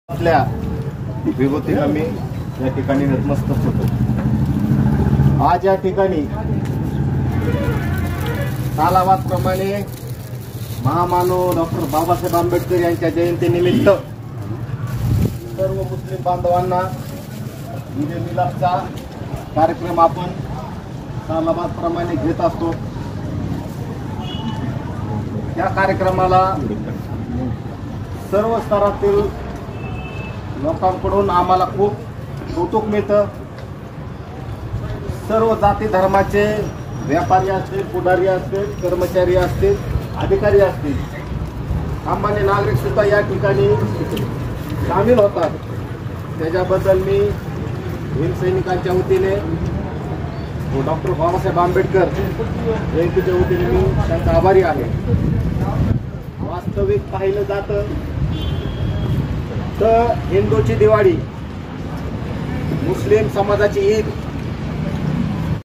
आपल्या विभूतीला मी या ठिकाणी नतमस्तक होतो। आज या ठिकाणी सालावादप्रमाणे महामानव डॉक्टर बाबासाहेब आंबेडकर यांच्या जयंतीनिमित्त सर्व मुस्लिम बांधवांना ईद ए मिलादचा कार्यक्रम आपण सालावादप्रमाणे घेत असतो। त्या कार्यक्रमाला सर्व स्तरातील लोकांकडून आम्हाला खूप कौतुक मिळतं। सर्व जाती धर्माचे व्यापारी असतील, पुढारी असतील, कर्मचारी असतील, अधिकारी असतील, सामान्य नागरिक सुद्धा या ठिकाणी सामील होतात। त्याच्याबद्दल मी भीमसैनिकांच्या वतीने व डॉक्टर बाबासाहेब आंबेडकर जयंतीच्या वतीने मी त्यांचा आभारी आहे। वास्तविक पाहिलं जातं तर हिंदूची दिवाळी, मुस्लिम समाजाची ईद